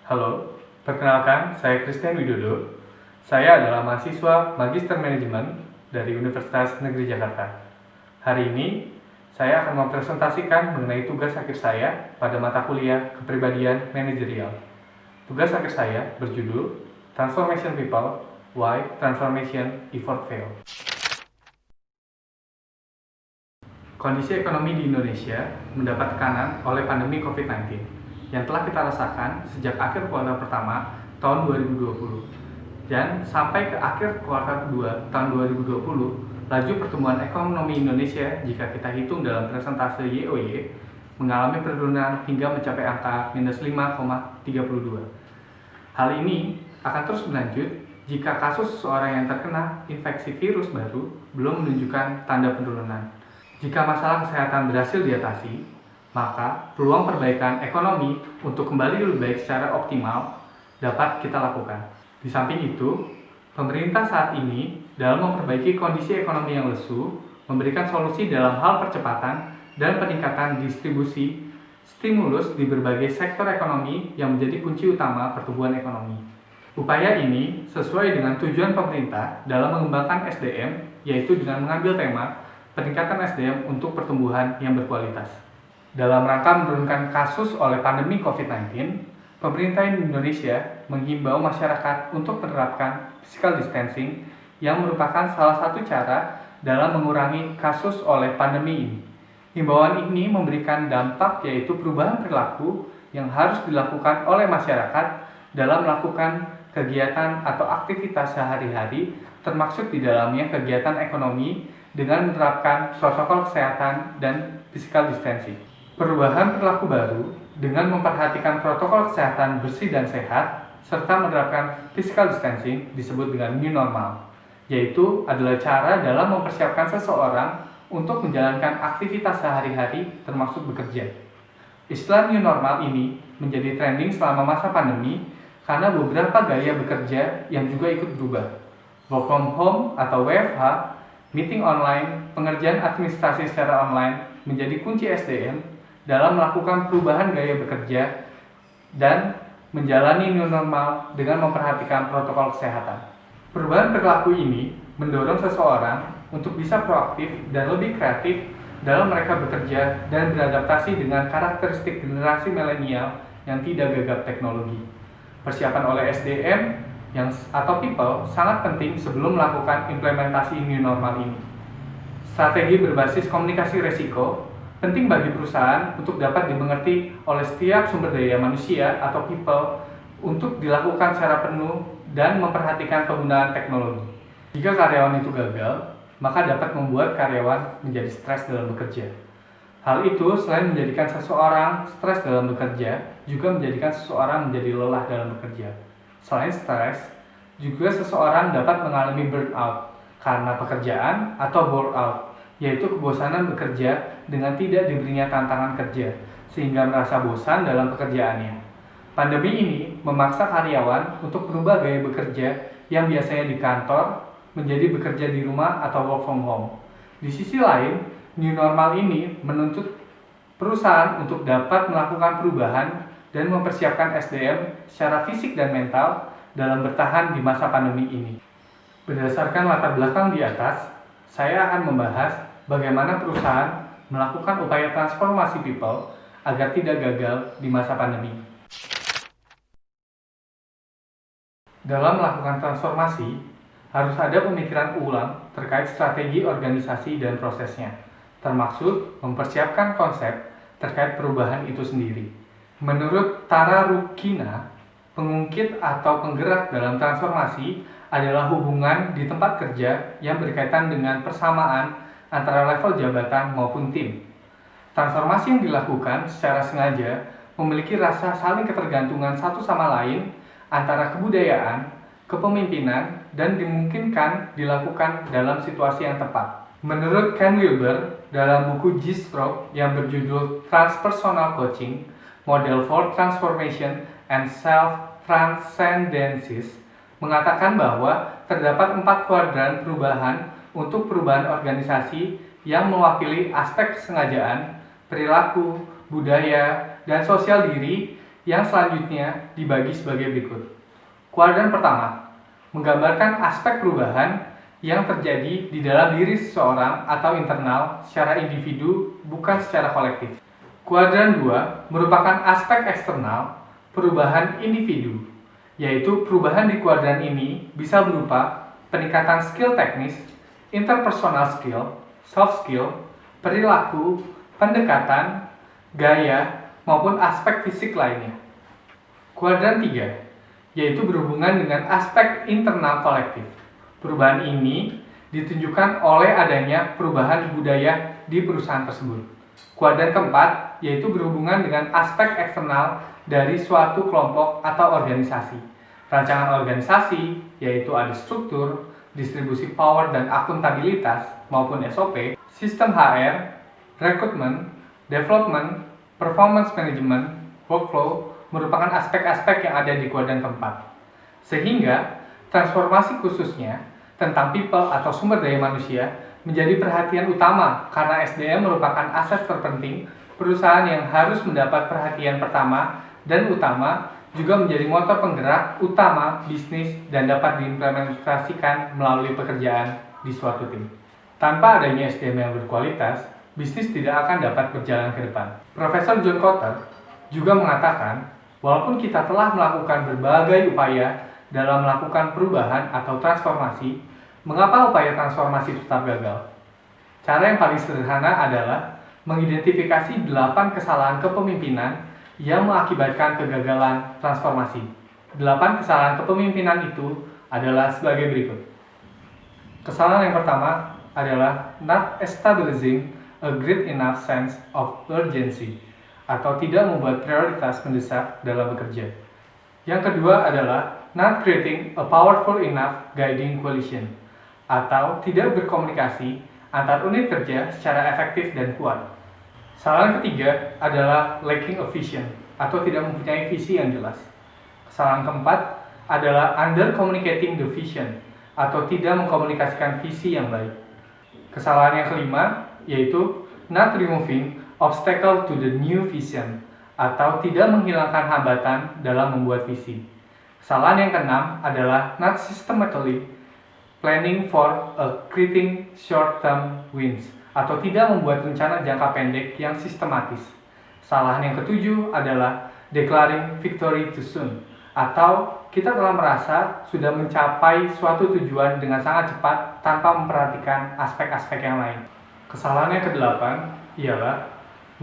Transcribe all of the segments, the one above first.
Halo, perkenalkan saya Christian Widodo. Saya adalah mahasiswa Magister Manajemen dari Universitas Negeri Jakarta. Hari ini, saya akan mempresentasikan mengenai tugas akhir saya pada mata kuliah Kepribadian Manajerial. Tugas akhir saya berjudul Transformation People, Why Transformation Effort Fail. Kondisi ekonomi di Indonesia mendapat tekanan oleh pandemi COVID-19 yang telah kita rasakan sejak akhir kuartal pertama tahun 2020 dan sampai ke akhir kuartal kedua tahun 2020, laju pertumbuhan ekonomi Indonesia jika kita hitung dalam persentase YoY mengalami penurunan hingga mencapai angka minus 5,32. Hal ini akan terus berlanjut jika kasus seseorang yang terkena infeksi virus baru belum menunjukkan tanda penurunan. Jika masalah kesehatan berhasil diatasi, maka peluang perbaikan ekonomi untuk kembali lebih baik secara optimal dapat kita lakukan. Di samping itu, pemerintah saat ini dalam memperbaiki kondisi ekonomi yang lesu, memberikan solusi dalam hal percepatan dan peningkatan distribusi stimulus di berbagai sektor ekonomi yang menjadi kunci utama pertumbuhan ekonomi. Upaya ini sesuai dengan tujuan pemerintah dalam mengembangkan SDM, yaitu dengan mengambil tema peningkatan SDM untuk pertumbuhan yang berkualitas. Dalam rangka menurunkan kasus oleh pandemi COVID-19, pemerintah Indonesia menghimbau masyarakat untuk menerapkan physical distancing yang merupakan salah satu cara dalam mengurangi kasus oleh pandemi ini. Himbauan ini memberikan dampak yaitu perubahan perilaku yang harus dilakukan oleh masyarakat dalam melakukan kegiatan atau aktivitas sehari-hari, termasuk di dalamnya kegiatan ekonomi dengan menerapkan protokol kesehatan dan physical distancing. Perubahan perilaku baru dengan memperhatikan protokol kesehatan bersih dan sehat serta menerapkan physical distancing disebut dengan new normal, yaitu adalah cara dalam mempersiapkan seseorang untuk menjalankan aktivitas sehari-hari termasuk bekerja. Istilah new normal ini menjadi trending selama masa pandemi karena beberapa gaya bekerja yang juga ikut berubah. Work from home atau WFH, meeting online, pengerjaan administrasi secara online menjadi kunci SDM dalam melakukan perubahan gaya bekerja dan menjalani new normal dengan memperhatikan protokol kesehatan. Perubahan perilaku ini mendorong seseorang untuk bisa proaktif dan lebih kreatif dalam mereka bekerja dan beradaptasi dengan karakteristik generasi milenial yang tidak gagap teknologi. Persiapan oleh SDM atau people sangat penting sebelum melakukan implementasi new normal ini. Strategi berbasis komunikasi resiko penting bagi perusahaan untuk dapat dimengerti oleh setiap sumber daya manusia atau people untuk dilakukan secara penuh dan memperhatikan penggunaan teknologi. Jika karyawan itu gagal, maka dapat membuat karyawan menjadi stres dalam bekerja. Hal itu selain menjadikan seseorang stres dalam bekerja, juga menjadikan seseorang menjadi lelah dalam bekerja. Selain stres, juga seseorang dapat mengalami burnout karena pekerjaan atau bore-out, yaitu kebosanan bekerja dengan tidak diberinya tantangan kerja, sehingga merasa bosan dalam pekerjaannya. Pandemi ini memaksa karyawan untuk berubah gaya bekerja yang biasanya di kantor menjadi bekerja di rumah atau work from home. Di sisi lain, new normal ini menuntut perusahaan untuk dapat melakukan perubahan dan mempersiapkan SDM secara fisik dan mental dalam bertahan di masa pandemi ini. Berdasarkan latar belakang di atas, saya akan membahas bagaimana perusahaan melakukan upaya transformasi people agar tidak gagal di masa pandemi. Dalam melakukan transformasi, harus ada pemikiran ulang terkait strategi organisasi dan prosesnya, termasuk mempersiapkan konsep terkait perubahan itu sendiri. Menurut Tara Rukina, pengungkit atau penggerak dalam transformasi adalah hubungan di tempat kerja yang berkaitan dengan persamaan antara level jabatan maupun tim. Transformasi yang dilakukan secara sengaja memiliki rasa saling ketergantungan satu sama lain antara kebudayaan, kepemimpinan, dan dimungkinkan dilakukan dalam situasi yang tepat. Menurut Ken Wilber, dalam buku G-Stroke yang berjudul Transpersonal Coaching, Model for Transformation and Self-Transcendences, mengatakan bahwa terdapat 4 kuadran perubahan untuk perubahan organisasi yang mewakili aspek kesengajaan, perilaku, budaya, dan sosial diri yang selanjutnya dibagi sebagai berikut. Kuadran pertama, menggambarkan aspek perubahan yang terjadi di dalam diri seseorang atau internal secara individu, bukan secara kolektif. Kuadran 2 merupakan aspek eksternal perubahan individu, yaitu perubahan di kuadran ini bisa berupa peningkatan skill teknis, interpersonal skill, soft skill, perilaku, pendekatan, gaya, maupun aspek fisik lainnya. Kuadran 3 yaitu berhubungan dengan aspek internal kolektif. Perubahan ini ditunjukkan oleh adanya perubahan budaya di perusahaan tersebut. Kuadran keempat yaitu berhubungan dengan aspek eksternal dari suatu kelompok atau organisasi. Rancangan organisasi yaitu ada struktur, distribusi power dan akuntabilitas maupun SOP, sistem HR, rekrutmen, development, performance management, workflow merupakan aspek-aspek yang ada di kuadran keempat. Sehingga transformasi khususnya tentang people atau sumber daya manusia menjadi perhatian utama karena SDM merupakan aset terpenting perusahaan yang harus mendapat perhatian pertama dan utama, juga menjadi motor penggerak utama bisnis dan dapat diimplementasikan melalui pekerjaan di suatu tim. Tanpa adanya SDM yang berkualitas, bisnis tidak akan dapat berjalan ke depan. Profesor John Kotter juga mengatakan, walaupun kita telah melakukan berbagai upaya dalam melakukan perubahan atau transformasi, mengapa upaya transformasi tetap gagal? Cara yang paling sederhana adalah mengidentifikasi 8 kesalahan kepemimpinan yang mengakibatkan kegagalan transformasi. 8 kesalahan kepemimpinan itu adalah sebagai berikut. Kesalahan yang pertama adalah not establishing a great enough sense of urgency, atau tidak membuat prioritas mendesak dalam bekerja. Yang kedua adalah not creating a powerful enough guiding coalition, atau tidak berkomunikasi antar unit kerja secara efektif dan kuat. Kesalahan ketiga adalah lacking a vision, atau tidak mempunyai visi yang jelas. Kesalahan keempat adalah under communicating the vision, atau tidak mengkomunikasikan visi yang baik. Kesalahan yang kelima yaitu not removing obstacle to the new vision, atau tidak menghilangkan hambatan dalam membuat visi. Kesalahan yang keenam adalah not systematically planning for a creating short-term wins, atau tidak membuat rencana jangka pendek yang sistematis. Kesalahan yang ketujuh adalah declaring victory too soon, atau kita telah merasa sudah mencapai suatu tujuan dengan sangat cepat tanpa memperhatikan aspek-aspek yang lain. Kesalahan yang kedelapan ialah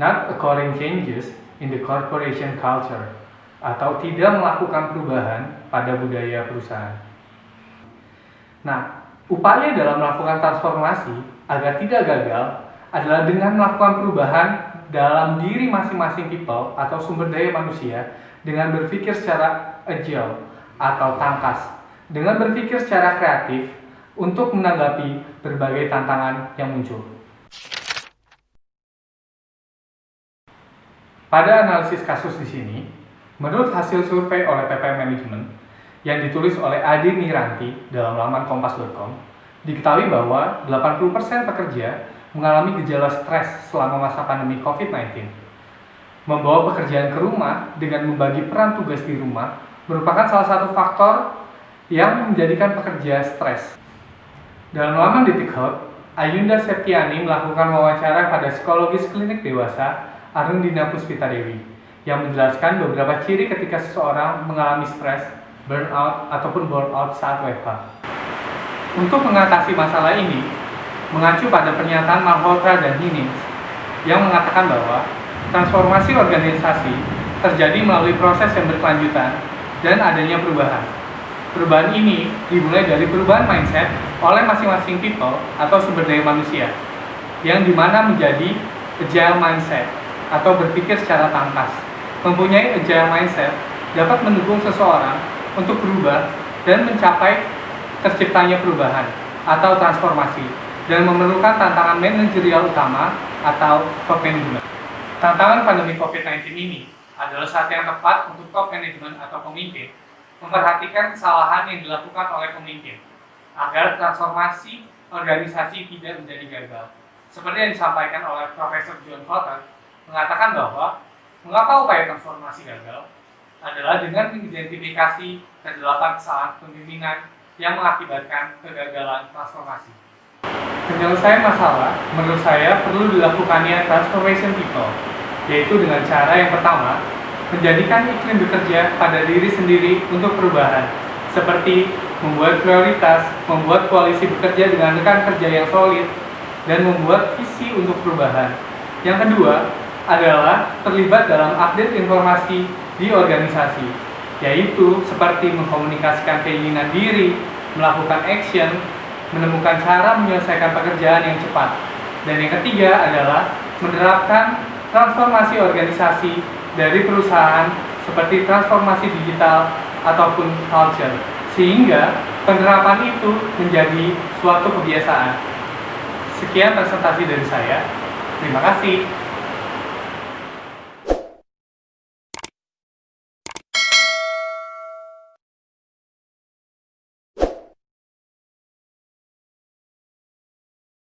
not occurring changes in the corporation culture, atau tidak melakukan perubahan pada budaya perusahaan. Nah, upaya dalam melakukan transformasi agar tidak gagal adalah dengan melakukan perubahan dalam diri masing-masing people atau sumber daya manusia dengan berpikir secara agile atau tangkas, dengan berpikir secara kreatif untuk menanggapi berbagai tantangan yang muncul. Pada analisis kasus di sini, menurut hasil survei oleh PPM Management yang ditulis oleh Ade Miranti dalam laman kompas.com, diketahui bahwa 80% pekerja mengalami gejala stres selama masa pandemi COVID-19. Membawa pekerjaan ke rumah dengan membagi peran tugas di rumah merupakan salah satu faktor yang menjadikan pekerja stres. Dalam laman Detik Health, Ayunda Septiani melakukan wawancara pada psikologis klinik dewasa Arundina Puspita Dewi yang menjelaskan beberapa ciri ketika seseorang mengalami stres, burnout, ataupun burnout saat WFH. Untuk mengatasi masalah ini, mengacu pada pernyataan Malhotra dan Hinnings yang mengatakan bahwa transformasi organisasi terjadi melalui proses yang berkelanjutan dan adanya perubahan. Perubahan ini dimulai dari perubahan mindset oleh masing-masing people atau sumber daya manusia, yang dimana menjadi agile mindset atau berpikir secara tangkas. Mempunyai agile mindset dapat mendukung seseorang untuk berubah dan mencapai terciptanya perubahan atau transformasi, dan memerlukan tantangan manajerial utama atau top management. Tantangan pandemi COVID-19 ini adalah saat yang tepat untuk top management atau pemimpin memperhatikan kesalahan yang dilakukan oleh pemimpin agar transformasi organisasi tidak menjadi gagal. Seperti yang disampaikan oleh Profesor John Kotter, mengatakan bahwa mengapa upaya transformasi gagal? adalah dengan mengidentifikasi ke-8 kesalahan pembimbingan yang mengakibatkan kegagalan transformasi. Penyelesaian masalah menurut saya perlu dilakukannya transformation people, yaitu dengan cara yang pertama, menjadikan iklim bekerja pada diri sendiri untuk perubahan, seperti membuat prioritas, membuat koalisi bekerja dengan rekan kerja yang solid, dan membuat visi untuk perubahan. Yang kedua adalah terlibat dalam update informasi di organisasi, yaitu seperti mengkomunikasikan keinginan diri, melakukan action, menemukan cara menyelesaikan pekerjaan yang cepat. Dan yang ketiga adalah menerapkan transformasi organisasi dari perusahaan seperti transformasi digital ataupun culture, sehingga penerapan itu menjadi suatu kebiasaan. Sekian presentasi dari saya. Terima kasih.